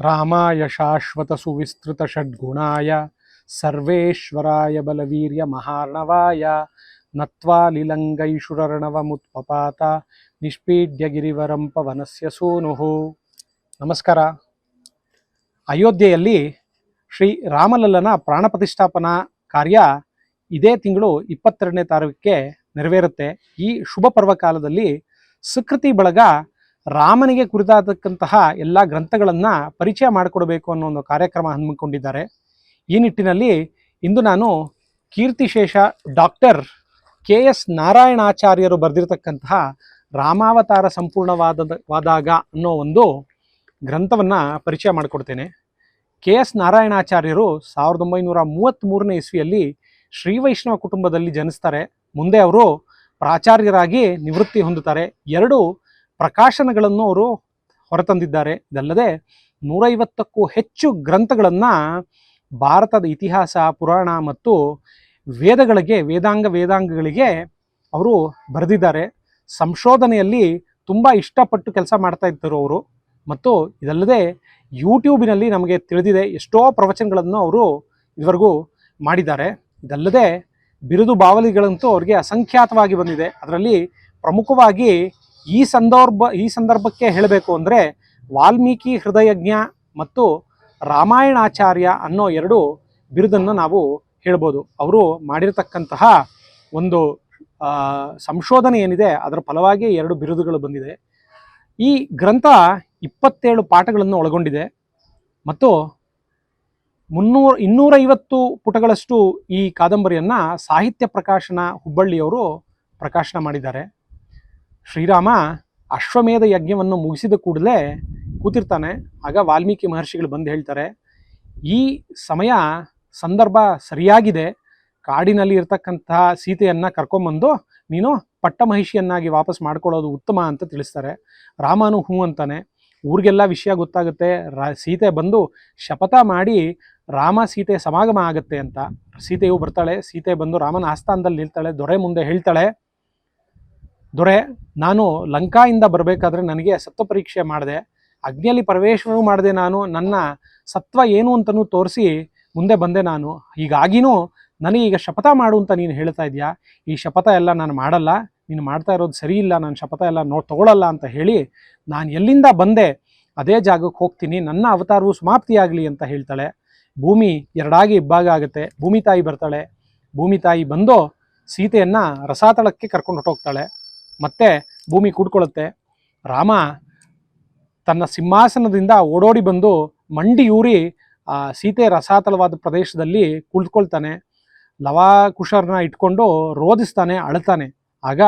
ರಾಮಾಯ ಶಾಶ್ವತ ಸುವಿಸ್ತೃತ ಷಡ್ಗುಣಾಯ ಸರ್ವೇಶ್ವರಾಯ ಬಲವೀರ್ಯ ಮಹಾರ್ಣವಾಯ ನತ್ವಾ ಲಿಲಂಗೈಷುರರ್ಣವಮುತ್ಪಪಾತ ನಿಷ್ಪೀಡ್ಯ ಗಿರಿವರಂ ಪವನಸ್ಯ ಸೂನುಃ. ನಮಸ್ಕಾರ. ಅಯೋಧ್ಯೆಯಲ್ಲಿ ಶ್ರೀ ರಾಮಲಲ್ಲನ ಪ್ರಾಣ ಪ್ರತಿಷ್ಠಾಪನಾ ಕಾರ್ಯ ಇದೇ ತಿಂಗಳು 22ನೇ ತಾರೀಕಿಗೆ ನೆರವೇರುತ್ತೆ. ಈ ಶುಭ ಪರ್ವಕಾಲದಲ್ಲಿ ಸುಕೃತಿ ಬಳಗ ರಾಮನಿಗೆ ಕುರಿತಾದಕ್ಕಂತಹ ಎಲ್ಲ ಗ್ರಂಥಗಳನ್ನು ಪರಿಚಯ ಮಾಡಿಕೊಡಬೇಕು ಅನ್ನೋ ಒಂದು ಕಾರ್ಯಕ್ರಮ ಹಮ್ಮಿಕೊಂಡಿದ್ದಾರೆ. ಈ ನಿಟ್ಟಿನಲ್ಲಿ ಇಂದು ನಾನು ಕೀರ್ತಿಶೇಷ ಡಾಕ್ಟರ್ KS ನಾರಾಯಣಾಚಾರ್ಯರು ಬರೆದಿರತಕ್ಕಂತಹ ರಾಮಾವತಾರ ಸಂಪೂರ್ಣವಾದಾಗ ಅನ್ನೋ ಒಂದು ಗ್ರಂಥವನ್ನು ಪರಿಚಯ ಮಾಡಿಕೊಡ್ತೇನೆ. KS ನಾರಾಯಣಾಚಾರ್ಯರು 1933ನೇ ಇಸ್ವಿಯಲ್ಲಿ ಶ್ರೀವೈಷ್ಣವ ಕುಟುಂಬದಲ್ಲಿ ಜನಿಸ್ತಾರೆ. ಮುಂದೆ ಅವರು ಪ್ರಾಚಾರ್ಯರಾಗಿ ನಿವೃತ್ತಿ ಹೊಂದುತ್ತಾರೆ. 2 ಪ್ರಕಾಶನಗಳನ್ನು ಅವರು ಹೊರತಂದಿದ್ದಾರೆ. ಇದಲ್ಲದೆ 150ಕ್ಕೂ ಹೆಚ್ಚು ಗ್ರಂಥಗಳನ್ನು ಭಾರತದ ಇತಿಹಾಸ, ಪುರಾಣ ಮತ್ತು ವೇದಾಂಗಗಳಿಗೆ ಅವರು ಬರೆದಿದ್ದಾರೆ. ಸಂಶೋಧನೆಯಲ್ಲಿ ತುಂಬ ಇಷ್ಟಪಟ್ಟು ಕೆಲಸ ಮಾಡ್ತಾ ಇದ್ದರು ಅವರು. ಮತ್ತು ಇದಲ್ಲದೆ ಯೂಟ್ಯೂಬಿನಲ್ಲಿ ನಮಗೆ ತಿಳಿದಿದೆ ಎಷ್ಟೋ ಪ್ರವಚನಗಳನ್ನು ಅವರು ಇದುವರೆಗೂ ಮಾಡಿದ್ದಾರೆ. ಇದಲ್ಲದೆ ಬಿರುದು ಬಾವಲಿಗಳಂತೂ ಅವರಿಗೆ ಅಸಂಖ್ಯಾತವಾಗಿ ಬಂದಿದೆ. ಅದರಲ್ಲಿ ಪ್ರಮುಖವಾಗಿ ಈ ಸಂದರ್ಭಕ್ಕೆ ಹೇಳಬೇಕು ಅಂದರೆ ವಾಲ್ಮೀಕಿ ಹೃದಯಜ್ಞ ಮತ್ತು ರಾಮಾಯಣಾಚಾರ್ಯ ಅನ್ನೋ 2 ಬಿರುದನ್ನು ನಾವು ಹೇಳ್ಬೋದು. ಅವರು ಮಾಡಿರತಕ್ಕಂತಹ ಒಂದು ಸಂಶೋಧನೆ ಏನಿದೆ ಅದರ ಫಲವಾಗಿ 2 ಬಿರುದುಗಳು ಬಂದಿದೆ. ಈ ಗ್ರಂಥ 27 ಪಾಠಗಳನ್ನು ಒಳಗೊಂಡಿದೆ ಮತ್ತು 250 ಪುಟಗಳಷ್ಟು ಈ ಕಾದಂಬರಿಯನ್ನು ಸಾಹಿತ್ಯ ಪ್ರಕಾಶನ ಹುಬ್ಬಳ್ಳಿಯವರು ಪ್ರಕಾಶನ ಮಾಡಿದ್ದಾರೆ. ಶ್ರೀರಾಮ ಅಶ್ವಮೇಧ ಯಜ್ಞವನ್ನು ಮುಗಿಸಿದ ಕೂಡಲೇ ಕೂತಿರ್ತಾನೆ. ಆಗ ವಾಲ್ಮೀಕಿ ಮಹರ್ಷಿಗಳು ಬಂದು ಹೇಳ್ತಾರೆ, ಈ ಸಂದರ್ಭ ಸರಿಯಾಗಿದೆ, ಕಾಡಿನಲ್ಲಿ ಇರ್ತಕ್ಕಂತಹ ಸೀತೆಯನ್ನು ಕರ್ಕೊಂಬಂದು ನೀನು ಪಟ್ಟಮಹಿಷಿಯನ್ನಾಗಿ ವಾಪಸ್ ಮಾಡ್ಕೊಳ್ಳೋದು ಉತ್ತಮ ಅಂತ ತಿಳಿಸ್ತಾರೆ. ರಾಮನು ಹೂ ಅಂತಾನೆ. ಊರಿಗೆಲ್ಲ ವಿಷಯ ಗೊತ್ತಾಗುತ್ತೆ. ಸೀತೆ ಬಂದು ಶಪಥ ಮಾಡಿ ರಾಮ ಸೀತೆ ಸಮಾಗಮ ಆಗುತ್ತೆ ಅಂತ. ಸೀತೆಯು ಬರ್ತಾಳೆ. ಸೀತೆ ಬಂದು ರಾಮನ ಆಸ್ಥಾನದಲ್ಲಿ ನಿಲ್ತಾಳೆ. ದೊರೆ ಮುಂದೆ ಹೇಳ್ತಾಳೆ, ದೊರೆ, ನಾನು ಲಂಕಾಯಿಂದ ಬರಬೇಕಾದ್ರೆ ನನಗೆ ಸತ್ವ ಪರೀಕ್ಷೆ ಮಾಡಿದೆ, ಅಗ್ನಿಯಲ್ಲಿ ಪ್ರವೇಶವೂ ಮಾಡಿದೆ, ನಾನು ನನ್ನ ಸತ್ವ ಏನು ಅಂತಲೂ ತೋರಿಸಿ ಮುಂದೆ ಬಂದೆ ನಾನು. ಹೀಗಾಗಿನೂ ನನಗೀಗ ಶಪಥ ಮಾಡು ಅಂತ ನೀನು ಹೇಳ್ತಾ ಇದೆಯಾ. ಈ ಶಪಥ ಎಲ್ಲ ನಾನು ಮಾಡಲ್ಲ, ನೀನು ಮಾಡ್ತಾ ಇರೋದು ಸರಿ ಇಲ್ಲ, ನಾನು ಶಪಥ ಎಲ್ಲ ತಗೊಳ್ಳಲ್ಲ ಅಂತ ಹೇಳಿ ನಾನು ಎಲ್ಲಿಂದ ಬಂದೆ ಅದೇ ಜಾಗಕ್ಕೆ ಹೋಗ್ತೀನಿ, ನನ್ನ ಅವತಾರವು ಸಮಾಪ್ತಿಯಾಗಲಿ ಅಂತ ಹೇಳ್ತಾಳೆ. ಭೂಮಿ 2 ಇಬ್ಬಾಗ ಆಗುತ್ತೆ. ಭೂಮಿ ತಾಯಿ ಬರ್ತಾಳೆ. ಭೂಮಿ ತಾಯಿ ಬಂದು ಸೀತೆಯನ್ನು ರಸಾತಳಕ್ಕೆ ಕರ್ಕೊಂಡು ಹೊಟ್ಟೋಗ್ತಾಳೆ. ಮತ್ತೆ ಭೂಮಿ ಕೂಡ್ಕೊಳ್ಳುತ್ತೆ. ರಾಮ ತನ್ನ ಸಿಂಹಾಸನದಿಂದ ಓಡೋಡಿ ಬಂದು ಮಂಡಿಯೂರಿ ಸೀತೆ ರಸಾತಳವಾದ ಪ್ರದೇಶದಲ್ಲಿ ಕುಳಿತುಕೊಳ್ತಾನೆ. ಲವಾಕುಶರನ್ನ ಇಟ್ಕೊಂಡು ರೋಧಿಸ್ತಾನೆ, ಅಳ್ತಾನೆ. ಆಗ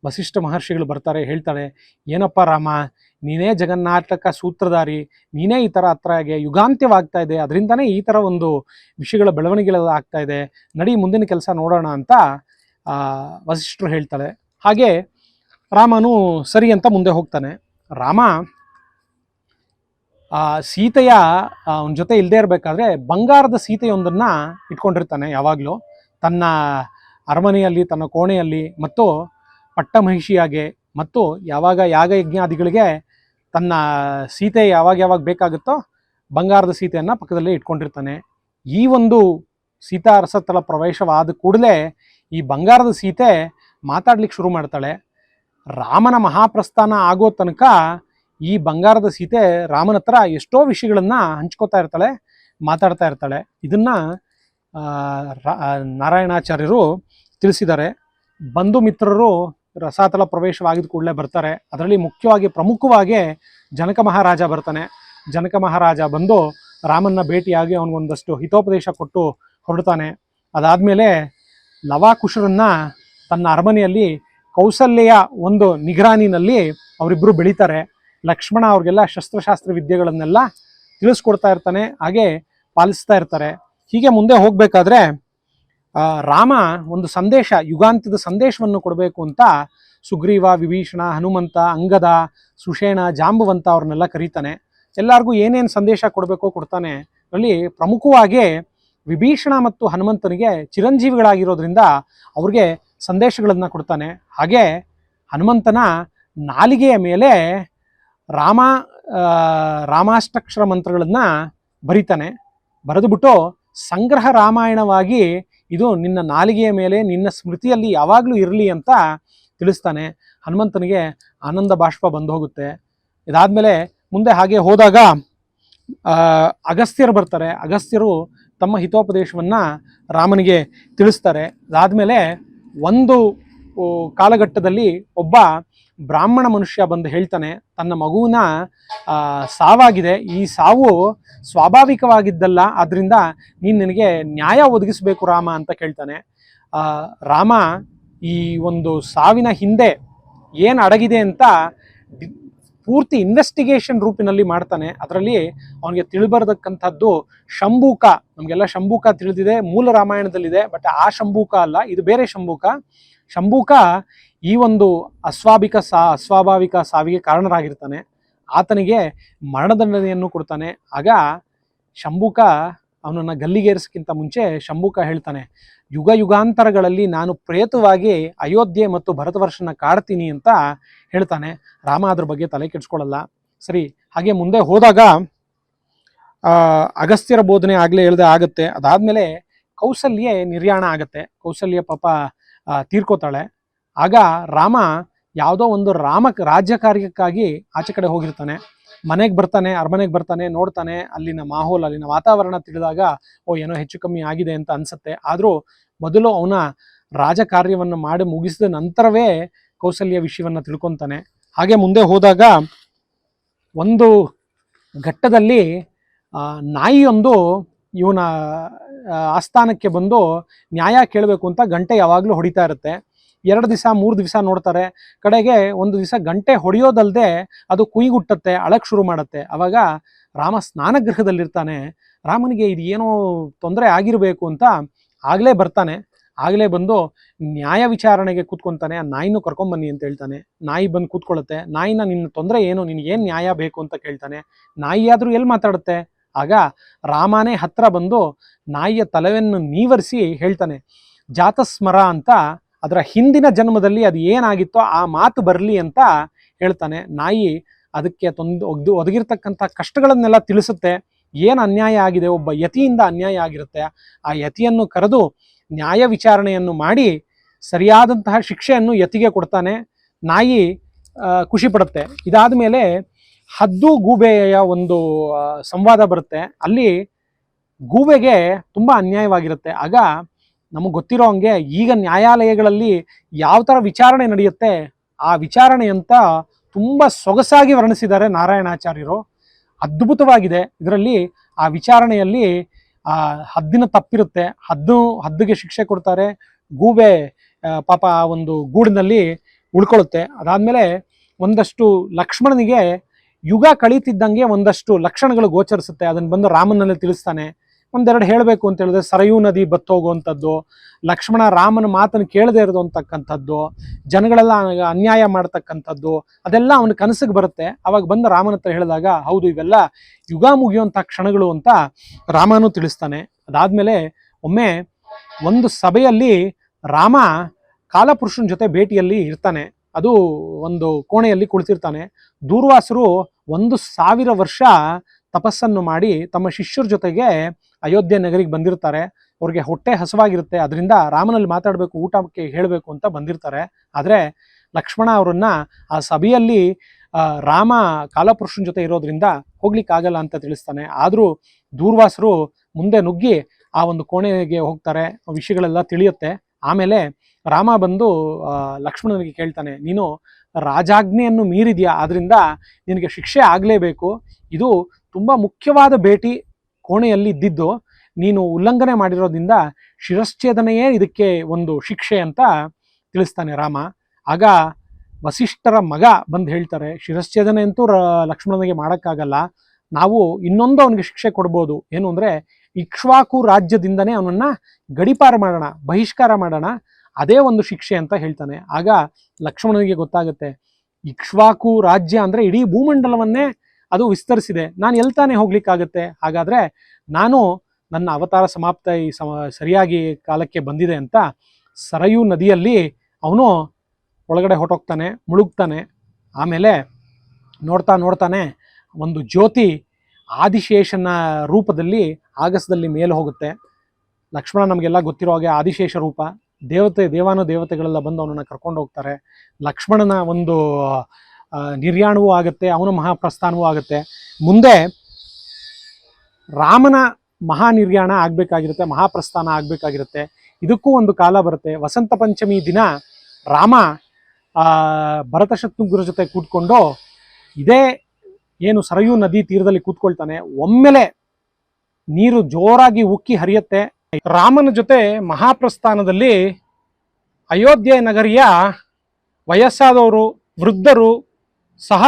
ವಸಿಷ್ಠ ಮಹರ್ಷಿಗಳು ಬರ್ತಾರೆ, ಹೇಳ್ತಾರೆ, ಏನಪ್ಪ ರಾಮ, ನೀನೇ ಜಗನ್ನಾಟಕ ಸೂತ್ರಧಾರಿ, ನೀನೇ ಈ ಥರ ಹತ್ರಗೆ ಯುಗಾಂತ್ಯವಾಗ್ತಾ ಇದೆ, ಅದರಿಂದನೇ ಈ ಥರ ಒಂದು ವಿಷಯಗಳ ಬೆಳವಣಿಗೆಗಳು ಆಗ್ತಾ ಇದೆ, ನಡಿ ಮುಂದಿನ ಕೆಲಸ ನೋಡೋಣ ಅಂತ ವಸಿಷ್ಠರು ಹೇಳ್ತಾಳೆ. ಹಾಗೆ ರಾಮನು ಸರಿ ಅಂತ ಮುಂದೆ ಹೋಗ್ತಾನೆ. ರಾಮ ಸೀತೆಯ ಅವನ ಜೊತೆ ಇಲ್ಲದೆ ಇರಬೇಕಾದ್ರೆ ಬಂಗಾರದ ಸೀತೆಯೊಂದನ್ನು ಇಟ್ಕೊಂಡಿರ್ತಾನೆ ಯಾವಾಗಲೂ ತನ್ನ ಅರಮನೆಯಲ್ಲಿ, ತನ್ನ ಕೋಣೆಯಲ್ಲಿ. ಮತ್ತು ಪಟ್ಟಮಹಿಷಿಯಾಗೆ ಮತ್ತು ಯಾವಾಗ ಯಾಗ ಯಜ್ಞಾದಿಗಳಿಗೆ ತನ್ನ ಸೀತೆ ಯಾವಾಗ ಬೇಕಾಗುತ್ತೋ ಬಂಗಾರದ ಸೀತೆಯನ್ನು ಪಕ್ಕದಲ್ಲೇ ಇಟ್ಕೊಂಡಿರ್ತಾನೆ. ಈ ಒಂದು ಸೀತಾ ರಸತಲ ಪ್ರವೇಶವಾದ ಕೂಡಲೇ ಈ ಬಂಗಾರದ ಸೀತೆ ಮಾತಾಡ್ಲಿಕ್ಕೆ ಶುರು ಮಾಡ್ತಾಳೆ. ರಾಮನ ಮಹಾಪ್ರಸ್ಥಾನ ಆಗೋ ತನಕ ಈ ಬಂಗಾರದ ಸೀತೆ ರಾಮನ ಹತ್ರ ಎಷ್ಟೋ ವಿಷಯಗಳನ್ನು ಹಂಚ್ಕೋತಾ ಇರ್ತಾಳೆ, ಮಾತಾಡ್ತಾ ಇರ್ತಾಳೆ. ಇದನ್ನು ನಾರಾಯಣಾಚಾರ್ಯರು ತಿಳಿಸಿದ್ದಾರೆ. ಬಂಧು ಮಿತ್ರರು ರಸಾತಲ ಪ್ರವೇಶವಾಗಿದ್ದ ಕೂಡಲೇ ಬರ್ತಾರೆ. ಅದರಲ್ಲಿ ಪ್ರಮುಖವಾಗಿ ಜನಕ ಮಹಾರಾಜ ಬರ್ತಾನೆ. ಜನಕ ಮಹಾರಾಜ ಬಂದು ರಾಮನ್ನ ಭೇಟಿಯಾಗಿ ಅವನಿಗೊಂದಷ್ಟು ಹಿತೋಪದೇಶ ಕೊಟ್ಟು ಹೊರಡ್ತಾನೆ. ಅದಾದಮೇಲೆ ಲವಾಕುಶರನ್ನು ತನ್ನ ಅರಮನೆಯಲ್ಲಿ ಕೌಸಲ್ಯ ಒಂದು ನಿಗರಾನಿನಲ್ಲಿ ಅವರಿಬ್ಬರು ಬೆಳೀತಾರೆ. ಲಕ್ಷ್ಮಣ ಅವ್ರಿಗೆಲ್ಲ ಶಸ್ತ್ರಶಾಸ್ತ್ರ ವಿದ್ಯೆಗಳನ್ನೆಲ್ಲ ತಿಳಿಸ್ಕೊಡ್ತಾ ಇರ್ತಾನೆ, ಹಾಗೆ ಪಾಲಿಸ್ತಾ ಇರ್ತಾರೆ. ಹೀಗೆ ಮುಂದೆ ಹೋಗಬೇಕಾದ್ರೆ ರಾಮ ಒಂದು ಸಂದೇಶ, ಯುಗಾಂತ್ಯದ ಸಂದೇಶವನ್ನು ಕೊಡಬೇಕು ಅಂತ ಸುಗ್ರೀವ, ವಿಭೀಷಣ, ಹನುಮಂತ, ಅಂಗದ, ಸುಷೇಣ, ಜಾಂಬವಂತ ಅವ್ರನ್ನೆಲ್ಲ ಕರೀತಾನೆ. ಎಲ್ಲರಿಗೂ ಏನೇನು ಸಂದೇಶ ಕೊಡಬೇಕೋ ಕೊಡ್ತಾನೆ. ಅದರಲ್ಲಿ ಪ್ರಮುಖವಾಗಿ ವಿಭೀಷಣ ಮತ್ತು ಹನುಮಂತನಿಗೆ ಚಿರಂಜೀವಿಗಳಾಗಿರೋದ್ರಿಂದ ಅವ್ರಿಗೆ ಸಂದೇಶಗಳನ್ನು ಕೊಡ್ತಾನೆ. ಹಾಗೆ ಹನುಮಂತನ ನಾಲಿಗೆಯ ಮೇಲೆ ರಾಮ ರಾಮಾಷ್ಟಕ್ಷರ ಮಂತ್ರಗಳನ್ನ ಬರಿತಾನೆ. ಬರೆದುಬಿಟ್ಟು ಸಂಗ್ರಹ ರಾಮಾಯಣವಾಗಿ ಇದು ನಿನ್ನ ನಾಲಿಗೆಯ ಮೇಲೆ ನಿನ್ನ ಸ್ಮೃತಿಯಲ್ಲಿ ಯಾವಾಗಲೂ ಇರಲಿ ಅಂತ ತಿಳಿಸ್ತಾನೆ. ಹನುಮಂತನಿಗೆ ಆನಂದ ಬಾಷ್ಪ ಬಂದು ಹೋಗುತ್ತೆ. ಇದಾದ್ಮೇಲೆ ಮುಂದೆ ಹಾಗೆ ಹೋದಾಗ ಅಗಸ್ತ್ಯರು ಬರ್ತಾರೆ. ಅಗಸ್ತ್ಯರು ತಮ್ಮ ಹಿತೋಪದೇಶವನ್ನ ರಾಮನಿಗೆ ತಿಳಿಸ್ತಾರೆ. ಅದಾದ್ಮೇಲೆ ಒಂದು ಕಾಲಘಟ್ಟದಲ್ಲಿ ಒಬ್ಬ ಬ್ರಾಹ್ಮಣ ಮನುಷ್ಯ ಬಂದು ಹೇಳ್ತಾನೆ, ತನ್ನ ಮಗುವಿನ ಸಾವಾಗಿದೆ, ಈ ಸಾವು ಸ್ವಾಭಾವಿಕವಾಗಿದ್ದಲ್ಲ, ಆದ್ರಿಂದ ನೀನು ನಿನಗೆ ನ್ಯಾಯ ಒದಗಿಸಬೇಕು ರಾಮ ಅಂತ ಕೇಳ್ತಾನೆ. ರಾಮ ಈ ಒಂದು ಸಾವಿನ ಹಿಂದೆ ಏನು ಅಡಗಿದೆ ಅಂತ ಪೂರ್ತಿ ಇನ್ವೆಸ್ಟಿಗೇಷನ್ ರೂಪಿನಲ್ಲಿ ಮಾಡ್ತಾನೆ. ಅದರಲ್ಲಿ ಅವನಿಗೆ ತಿಳಿಬರತಕ್ಕಂಥದ್ದು ಶಂಭೂಕ. ನಮಗೆಲ್ಲ ಶಂಭೂಕ ತಿಳಿದಿದೆ, ಮೂಲ ರಾಮಾಯಣದಲ್ಲಿದೆ, ಬಟ್ ಆ ಶಂಭೂಕ ಅಲ್ಲ, ಇದು ಬೇರೆ ಶಂಭೂಕ. ಶಂಭೂಕ ಈ ಒಂದು ಅಸ್ವಾಭಾವಿಕ ಸಾವಿಗೆ ಕಾರಣರಾಗಿರ್ತಾನೆ. ಆತನಿಗೆ ಮರಣದಂಡನೆಯನ್ನು ಕೊಡ್ತಾನೆ. ಆಗ ಶಂಭೂಕ ಅವನನ್ನು ಗಲ್ಲಿಗೇರಿಸಕ್ಕಿಂತ ಮುಂಚೆ ಶಂಭೂಕ ಹೇಳ್ತಾನೆ, ಯುಗ ಯುಗಾಂತರಗಳಲ್ಲಿ ನಾನು ಪ್ರೇತವಾಗಿ ಅಯೋಧ್ಯೆ ಮತ್ತು ಭರತವರ್ಷನ ಕಾಡ್ತೀನಿ ಅಂತ ಹೇಳ್ತಾನೆ. ರಾಮ ಅದ್ರ ಬಗ್ಗೆ ತಲೆ ಕೆಡಿಸ್ಕೊಳ್ಳಲ್ಲ. ಸರಿ, ಹಾಗೆ ಮುಂದೆ ಹೋದಾಗ ಅಗಸ್ತ್ಯರ ಬೋಧನೆ ಆಗ್ಲೇ ಹೇಳ್ದೆ ಆಗುತ್ತೆ. ಅದಾದ್ಮೇಲೆ ಕೌಸಲ್ಯೆ ನಿರ್ಯಾಣ ಆಗತ್ತೆ. ಕೌಸಲ್ಯ ಪಾಪ ತೀರ್ಕೋತಾಳೆ. ಆಗ ರಾಮ ಯಾವುದೋ ಒಂದು ರಾಜ್ಯ ಕಾರ್ಯಕ್ಕಾಗಿ ಆಚೆ ಕಡೆ ಹೋಗಿರ್ತಾನೆ. ಮನೆಗೆ ಬರ್ತಾನೆ, ಅರಮನೆಗೆ ಬರ್ತಾನೆ, ನೋಡ್ತಾನೆ ಅಲ್ಲಿನ ಮಾಹೋಲ್, ಅಲ್ಲಿನ ವಾತಾವರಣ ತಿಳಿದಾಗ ಏನೋ ಹೆಚ್ಚು ಕಮ್ಮಿ ಆಗಿದೆ ಅಂತ ಅನ್ಸುತ್ತೆ. ಆದರೂ ಮೊದಲು ಅವನ ರಾಜಕಾರ್ಯವನ್ನು ಮಾಡಿ ಮುಗಿಸಿದ ನಂತರವೇ ಕೌಸಲ್ಯ ವಿಷಯವನ್ನು ತಿಳ್ಕೊತಾನೆ. ಹಾಗೆ ಮುಂದೆ ಹೋದಾಗ ಒಂದು ಘಟ್ಟದಲ್ಲಿ ನಾಯಿಯೊಂದು ಇವನ ಆಸ್ಥಾನಕ್ಕೆ ಬಂದು ನ್ಯಾಯ ಕೇಳಬೇಕು ಅಂತ ಗಂಟೆ ಯಾವಾಗಲೂ ಹೊಡಿತಾ ಇರುತ್ತೆ. 2 ದಿವಸ 3 ದಿವಸ ನೋಡ್ತಾರೆ. ಕಡೆಗೆ ಒಂದು ದಿವಸ ಗಂಟೆ ಹೊಡೆಯೋದಲ್ಲದೆ ಅದು ಕುಯ್ಗುಟ್ಟತ್ತೆ, ಅಳಕ್ ಶುರು ಮಾಡುತ್ತೆ. ಅವಾಗ ರಾಮ ಸ್ನಾನಗೃಹದಲ್ಲಿರ್ತಾನೆ. ರಾಮನಿಗೆ ಇದು ಏನೋ ತೊಂದರೆ ಆಗಿರಬೇಕು ಅಂತ ಆಗಲೇ ಬರ್ತಾನೆ. ಆಗಲೇ ಬಂದು ನ್ಯಾಯ ವಿಚಾರಣೆಗೆ ಕೂತ್ಕೊತಾನೆ. ಆ ನಾಯಿನೂ ಕರ್ಕೊಂಬನ್ನಿ ಅಂತ ಹೇಳ್ತಾನೆ. ನಾಯಿ ಬಂದು ಕೂತ್ಕೊಳ್ಳುತ್ತೆ. ನಾಯಿನ ನಿನ್ನ ತೊಂದರೆ ಏನು, ನಿನಗೇನು ನ್ಯಾಯ ಬೇಕು ಅಂತ ಕೇಳ್ತಾನೆ. ನಾಯಿ ಆದರೂ ಎಲ್ಲಿ ಮಾತಾಡುತ್ತೆ. ಆಗ ರಾಮನೇ ಹತ್ರ ಬಂದು ನಾಯಿಯ ತಲೆಯನ್ನು ನೀವರಿಸಿ ಹೇಳ್ತಾನೆ, ಜಾತಸ್ಮರ ಅಂತ, ಅದರ ಹಿಂದಿನ ಜನ್ಮದಲ್ಲಿ ಅದು ಏನಾಗಿತ್ತೋ ಆ ಮಾತು ಬರಲಿ ಅಂತ ಹೇಳ್ತಾನೆ. ನಾಯಿ ಅದಕ್ಕೆ ಒದಗಿರ್ತಕ್ಕಂಥ ಕಷ್ಟಗಳನ್ನೆಲ್ಲ ತಿಳಿಸುತ್ತೆ. ಏನು ಅನ್ಯಾಯ ಆಗಿದೆ, ಒಬ್ಬ ಯತಿಯಿಂದ ಅನ್ಯಾಯ ಆಗಿರುತ್ತೆ. ಆ ಯತಿಯನ್ನು ಕರೆದು ನ್ಯಾಯ ವಿಚಾರಣೆಯನ್ನು ಮಾಡಿ ಸರಿಯಾದಂತಹ ಶಿಕ್ಷೆಯನ್ನು ಯತಿಗೆ ಕೊಡ್ತಾನೆ. ನಾಯಿ ಖುಷಿ ಪಡುತ್ತೆ. ಇದಾದ ಮೇಲೆ ಹದ್ದು ಗೂಬೆಯ ಒಂದು ಸಂವಾದ ಬರುತ್ತೆ. ಅಲ್ಲಿ ಗೂಬೆಗೆ ತುಂಬ ಅನ್ಯಾಯವಾಗಿರುತ್ತೆ. ಆಗ ನಮಗೆ ಗೊತ್ತಿರೋ ಹಂಗೆ ಈಗ ನ್ಯಾಯಾಲಯಗಳಲ್ಲಿ ಯಾವ ಥರ ವಿಚಾರಣೆ ನಡೆಯುತ್ತೆ ಆ ವಿಚಾರಣೆ ಅಂತ ತುಂಬ ಸೊಗಸಾಗಿ ವರ್ಣಿಸಿದ್ದಾರೆ ನಾರಾಯಣಾಚಾರ್ಯರು. ಅದ್ಭುತವಾಗಿದೆ. ಇದರಲ್ಲಿ ಆ ವಿಚಾರಣೆಯಲ್ಲಿ ಹದ್ದಿನ ತಪ್ಪಿರುತ್ತೆ, ಹದ್ದಿಗೆ ಶಿಕ್ಷೆ ಕೊಡ್ತಾರೆ. ಗೂಬೆ ಪಾಪ ಒಂದು ಗೂಡಿನಲ್ಲಿ ಉಳ್ಕೊಳ್ಳುತ್ತೆ. ಅದಾದಮೇಲೆ ಒಂದಷ್ಟು ಲಕ್ಷ್ಮಣನಿಗೆ ಯುಗ ಕಳೀತಿದ್ದಂಗೆ ಒಂದಷ್ಟು ಲಕ್ಷಣಗಳು ಗೋಚರಿಸುತ್ತೆ. ಅದನ್ನು ಬಂದು ರಾಮನಲ್ಲಿ ತಿಳಿಸ್ತಾನೆ. ಒಂದೆರಡು ಹೇಳಬೇಕು ಅಂತ ಹೇಳಿದ್ರೆ ಸರಯೂ ನದಿ ಬತ್ತೋಗುವಂಥದ್ದು, ಲಕ್ಷ್ಮಣ ರಾಮನ ಮಾತನ್ನು ಕೇಳದೇ ಇರೋದು ಅಂತಕ್ಕಂಥದ್ದು, ಜನಗಳೆಲ್ಲ ಅನ್ಯಾಯ ಮಾಡ್ತಕ್ಕಂಥದ್ದು, ಅದೆಲ್ಲ ಅವನ ಕನಸಿಗೆ ಬರುತ್ತೆ. ಅವಾಗ ಬಂದು ರಾಮನ ಹತ್ರ ಹೇಳಿದಾಗ ಹೌದು ಇವೆಲ್ಲ ಯುಗ ಮುಗಿಯುವಂಥ ಕ್ಷಣಗಳು ಅಂತ ರಾಮನೂ ತಿಳಿಸ್ತಾನೆ. ಅದಾದಮೇಲೆ ಒಮ್ಮೆ ಒಂದು ಸಭೆಯಲ್ಲಿ ರಾಮ ಕಾಲಪುರುಷನ ಜೊತೆ ಭೇಟಿಯಲ್ಲಿ ಇರ್ತಾನೆ. ಅದು ಒಂದು ಕೋಣೆಯಲ್ಲಿ ಕುಳಿತಿರ್ತಾನೆ. ದೂರ್ವಾಸರು 1000 ವರ್ಷ ತಪಸ್ಸನ್ನು ಮಾಡಿ ತಮ್ಮ ಶಿಷ್ಯರ ಜೊತೆಗೆ ಅಯೋಧ್ಯೆ ನಗರಿಗೆ ಬಂದಿರ್ತಾರೆ. ಅವ್ರಿಗೆ ಹೊಟ್ಟೆ ಹಸುವಾಗಿರುತ್ತೆ. ಅದರಿಂದ ರಾಮನಲ್ಲಿ ಮಾತಾಡಬೇಕು, ಊಟಕ್ಕೆ ಹೇಳಬೇಕು ಅಂತ ಬಂದಿರ್ತಾರೆ. ಆದರೆ ಲಕ್ಷ್ಮಣ ಅವರನ್ನ ಆ ಸಭೆಯಲ್ಲಿ ರಾಮ ಕಾಲಪುರುಷನ ಜೊತೆ ಇರೋದ್ರಿಂದ ಹೋಗ್ಲಿಕ್ಕಾಗಲ್ಲ ಅಂತ ತಿಳಿಸ್ತಾನೆ. ಆದರೂ ದೂರ್ವಾಸರು ಮುಂದೆ ನುಗ್ಗಿ ಆ ಒಂದು ಕೋಣೆಗೆ ಹೋಗ್ತಾರೆ. ವಿಷಯಗಳೆಲ್ಲ ತಿಳಿಯುತ್ತೆ. ಆಮೇಲೆ ರಾಮ ಬಂದು ಲಕ್ಷ್ಮಣನಿಗೆ ಕೇಳ್ತಾನೆ, ನೀನು ರಾಜಾಜ್ಞೆಯನ್ನು ಮೀರಿದ್ಯಾ, ಆದ್ರಿಂದ ನಿನಗೆ ಶಿಕ್ಷೆ ಆಗಲೇಬೇಕು. ಇದು ತುಂಬ ಮುಖ್ಯವಾದ ಭೇಟಿ ಕೋಣೆಯಲ್ಲಿ ಇದ್ದಿದ್ದು, ನೀನು ಉಲ್ಲಂಘನೆ ಮಾಡಿರೋದ್ರಿಂದ ಶಿರಶ್ಛೇದನೆಯೇ ಇದಕ್ಕೆ ಒಂದು ಶಿಕ್ಷೆ ಅಂತ ತಿಳಿಸ್ತಾನೆ ರಾಮ. ಆಗ ವಸಿಷ್ಠರ ಮಗ ಬಂದು ಹೇಳ್ತಾರೆ, ಶಿರಶ್ಛೇದನೆ ಅಂತೂ ಲಕ್ಷ್ಮಣನಿಗೆ ಮಾಡೋಕ್ಕಾಗಲ್ಲ, ನಾವು ಇನ್ನೊಂದು ಅವನಿಗೆ ಶಿಕ್ಷೆ ಕೊಡ್ಬೋದು. ಏನು ಅಂದರೆ ಇಕ್ಷ್ವಾಕು ರಾಜ್ಯದಿಂದನೇ ಅವನನ್ನು ಗಡಿಪಾರು ಮಾಡೋಣ, ಬಹಿಷ್ಕಾರ ಮಾಡೋಣ, ಅದೇ ಒಂದು ಶಿಕ್ಷೆ ಅಂತ ಹೇಳ್ತಾನೆ. ಆಗ ಲಕ್ಷ್ಮಣನಿಗೆ ಗೊತ್ತಾಗುತ್ತೆ, ಇಕ್ಷ್ವಾಕು ರಾಜ್ಯ ಅಂದರೆ ಇಡೀ ಭೂಮಂಡಲವನ್ನೇ ಅದು ವಿಸ್ತರಿಸಿದೆ, ನಾನು ಎಲ್ತಾನೆ ಹೋಗ್ಲಿಕ್ಕಾಗತ್ತೆ. ಹಾಗಾದರೆ ನಾನು ನನ್ನ ಅವತಾರ ಸಮಾಪ್ತ ಸರಿಯಾಗಿ ಕಾಲಕ್ಕೆ ಬಂದಿದೆ ಅಂತ ಸರಯೂ ನದಿಯಲ್ಲಿ ಅವನು ಒಳಗಡೆ ಹೊಟ್ಟೋಗ್ತಾನೆ, ಮುಳುಗ್ತಾನೆ. ಆಮೇಲೆ ನೋಡ್ತಾನೆ ಒಂದು ಜ್ಯೋತಿ ಆದಿಶೇಷನ ರೂಪದಲ್ಲಿ ಆಗಸದಲ್ಲಿ ಮೇಲೆ ಹೋಗುತ್ತೆ. ಲಕ್ಷ್ಮಣ ನಮಗೆಲ್ಲ ಗೊತ್ತಿರೋ ಹಾಗೆ ಆದಿಶೇಷ ರೂಪ, ದೇವಾನುದೇವತೆಗಳೆಲ್ಲ ಬಂದು ಅವನನ್ನು ಕರ್ಕೊಂಡು ಹೋಗ್ತಾರೆ. ಲಕ್ಷ್ಮಣನ ಒಂದು ನಿರ್ಯಾಣವೂ ಆಗುತ್ತೆ, ಅವನ ಮಹಾಪ್ರಸ್ಥಾನವೂ ಆಗುತ್ತೆ. ಮುಂದೆ ರಾಮನ ಮಹಾನಿರ್ಯಾಣ ಆಗಬೇಕಾಗಿರುತ್ತೆ, ಮಹಾಪ್ರಸ್ಥಾನ ಆಗಬೇಕಾಗಿರುತ್ತೆ. ಇದಕ್ಕೂ ಒಂದು ಕಾಲ ಬರುತ್ತೆ. ವಸಂತ ಪಂಚಮಿ ದಿನ ರಾಮ ಭರತ ಶತ್ರುಘ್ನರ ಜೊತೆ ಕೂತ್ಕೊಂಡು ಇದೇ ಏನು ಸರಯೂ ನದಿ ತೀರದಲ್ಲಿ ಕೂತ್ಕೊಳ್ತಾನೆ. ಒಮ್ಮೆಲೆ ನೀರು ಜೋರಾಗಿ ಉಕ್ಕಿ ಹರಿಯುತ್ತೆ. ರಾಮನ ಜೊತೆ ಮಹಾಪ್ರಸ್ಥಾನದಲ್ಲಿ ಅಯೋಧ್ಯೆ ನಗರಿಯ ವಯಸ್ಸಾದವರು, ವೃದ್ಧರು ಸಹ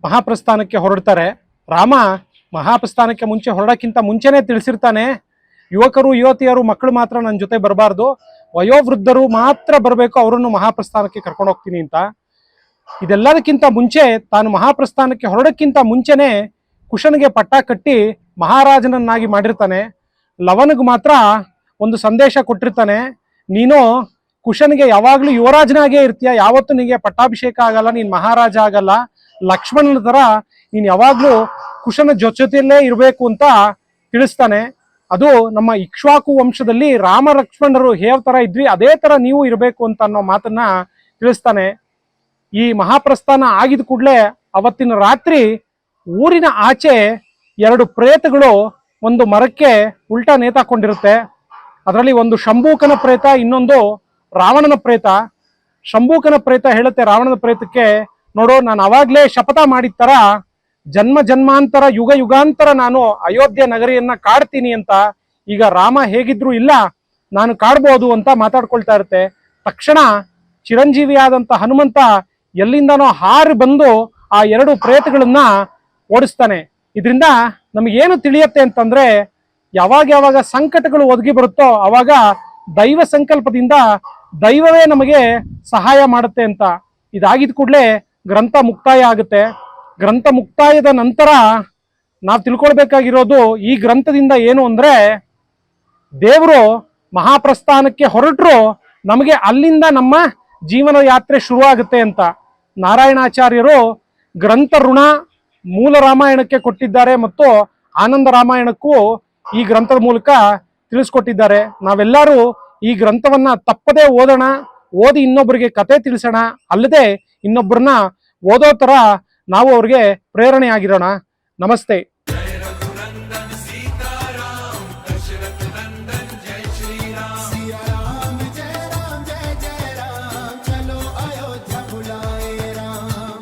ಮಹಾಪ್ರಸ್ಥಾನಕ್ಕೆ ಹೊರಡ್ತಾರೆ. ರಾಮ ಮಹಾಪ್ರಸ್ಥಾನಕ್ಕೆ ಮುಂಚೆ ಹೊರಡಕ್ಕಿಂತ ಮುಂಚೆನೇ ತಿಳಿಸಿರ್ತಾನೆ, ಯುವಕರು ಯುವತಿಯರು ಮಕ್ಕಳು ಮಾತ್ರ ನನ್ನ ಜೊತೆ ಬರಬಾರ್ದು, ವಯೋವೃದ್ಧರು ಮಾತ್ರ ಬರಬೇಕು, ಅವರನ್ನು ಮಹಾಪ್ರಸ್ಥಾನಕ್ಕೆ ಕರ್ಕೊಂಡು ಹೋಗ್ತೀನಿ ಅಂತ. ಇದೆಲ್ಲದಕ್ಕಿಂತ ಮುಂಚೆ ತಾನು ಮಹಾಪ್ರಸ್ಥಾನಕ್ಕೆ ಹೊರಡಕ್ಕಿಂತ ಮುಂಚೆನೆ ಕುಶನಿಗೆ ಪಟ್ಟ ಕಟ್ಟಿ ಮಹಾರಾಜನನ್ನಾಗಿ ಮಾಡಿರ್ತಾನೆ. ಲವನಿಗೆ ಮಾತ್ರ ಒಂದು ಸಂದೇಶ ಕೊಟ್ಟಿರ್ತಾನೆ, ನೀನು ಕುಶನಿಗೆ ಯಾವಾಗ್ಲೂ ಯುವರಾಜನಾಗೇ ಇರ್ತೀಯ, ಯಾವತ್ತೂ ನಿನಗೆ ಪಟ್ಟಾಭಿಷೇಕ ಆಗಲ್ಲ, ನೀನ್ ಮಹಾರಾಜ ಆಗಲ್ಲ. ಲಕ್ಷ್ಮಣನ ತರ ನೀನ್ ಯಾವಾಗ್ಲೂ ಕುಶನ ಜೊತೆಯಲ್ಲೇ ಇರಬೇಕು ಅಂತ ತಿಳಿಸ್ತಾನೆ. ಅದು ನಮ್ಮ ಇಕ್ಷ್ವಾಕು ವಂಶದಲ್ಲಿ ರಾಮ ಲಕ್ಷ್ಮಣರು ಯಾವ ತರ ಇದ್ವಿ ಅದೇ ತರ ನೀವು ಇರಬೇಕು ಅಂತ ಅನ್ನೋ ಮಾತನ್ನ ತಿಳಿಸ್ತಾನೆ. ಈ ಮಹಾಪ್ರಸ್ಥಾನ ಆಗಿದ ಕೂಡಲೇ ಅವತ್ತಿನ ರಾತ್ರಿ ಊರಿನ ಆಚೆ 2 ಪ್ರೇತಗಳು ಒಂದು ಮರಕ್ಕೆ ಉಲ್ಟಾ ನೇತಾಕೊಂಡಿರುತ್ತೆ. ಅದರಲ್ಲಿ ಒಂದು ಶಂಭೂಕನ ಪ್ರೇತ, ಇನ್ನೊಂದು ರಾವಣನ ಪ್ರೇತ. ಶಂಭೂಕನ ಪ್ರೇತ ಹೇಳುತ್ತೆ ರಾವಣನ ಪ್ರೇತಕ್ಕೆ, ನೋಡು ನಾನು ಅವಾಗ್ಲೇ ಶಪಥ ಮಾಡಿದ ತರ ಜನ್ಮ ಜನ್ಮಾಂತರ ಯುಗ ಯುಗಾಂತರ ನಾನು ಅಯೋಧ್ಯೆ ನಗರಿಯನ್ನ ಕಾಡ್ತೀನಿ ಅಂತ. ಈಗ ರಾಮ ಹೇಗಿದ್ರು ಇಲ್ಲ, ನಾನು ಕಾಡ್ಬೋದು ಅಂತ ಮಾತಾಡ್ಕೊಳ್ತಾ ಇರುತ್ತೆ. ತಕ್ಷಣ ಚಿರಂಜೀವಿಯಾದಂತ ಹನುಮಂತ ಎಲ್ಲಿಂದನೋ ಹಾರಿ ಬಂದು ಆ 2 ಪ್ರೇತಗಳನ್ನ ಓಡಿಸ್ತಾನೆ. ಇದರಿಂದ ನಮಗೇನು ತಿಳಿಯುತ್ತೆ ಅಂತಂದ್ರೆ, ಯಾವಾಗ ಸಂಕಟಗಳು ಒದಗಿ ಬರುತ್ತೋ ಅವಾಗ ದೈವ ಸಂಕಲ್ಪದಿಂದ ದೈವವೇ ನಮಗೆ ಸಹಾಯ ಮಾಡುತ್ತೆ ಅಂತ. ಇದಾಗಿದ ಕೂಡಲೇ ಗ್ರಂಥ ಮುಕ್ತಾಯ ಆಗುತ್ತೆ. ಗ್ರಂಥ ಮುಕ್ತಾಯದ ನಂತರ ನಾವು ತಿಳ್ಕೊಳ್ಬೇಕಾಗಿರೋದು ಈ ಗ್ರಂಥದಿಂದ ಏನು ಅಂದ್ರೆ, ದೇವರು ಮಹಾಪ್ರಸ್ಥಾನಕ್ಕೆ ಹೊರಟರು, ನಮಗೆ ಅಲ್ಲಿಂದ ನಮ್ಮ ಜೀವನ ಯಾತ್ರೆ ಶುರುವಾಗುತ್ತೆ ಅಂತ. ನಾರಾಯಣಾಚಾರ್ಯರು ಗ್ರಂಥ ಋಣ ಮೂಲ ರಾಮಾಯಣಕ್ಕೆ ಕೊಟ್ಟಿದ್ದಾರೆ ಮತ್ತು ಆನಂದ ರಾಮಾಯಣಕ್ಕೂ ಈ ಗ್ರಂಥದ ಮೂಲಕ ತಿಳಿಸ್ಕೊಟ್ಟಿದ್ದಾರೆ. ನಾವೆಲ್ಲರೂ ಈ ಗ್ರಂಥವನ್ನ ತಪ್ಪದೇ ಓದೋಣ, ಓದಿ ಇನ್ನೊಬ್ಬರಿಗೆ ಕತೆ ತಿಳಿಸೋಣ, ಅಲ್ಲದೆ ಇನ್ನೊಬ್ಬರನ್ನ ಓದೋ ತರ ನಾವು ಅವ್ರಿಗೆ ಪ್ರೇರಣೆ ಆಗಿರೋಣ. ನಮಸ್ತೆ.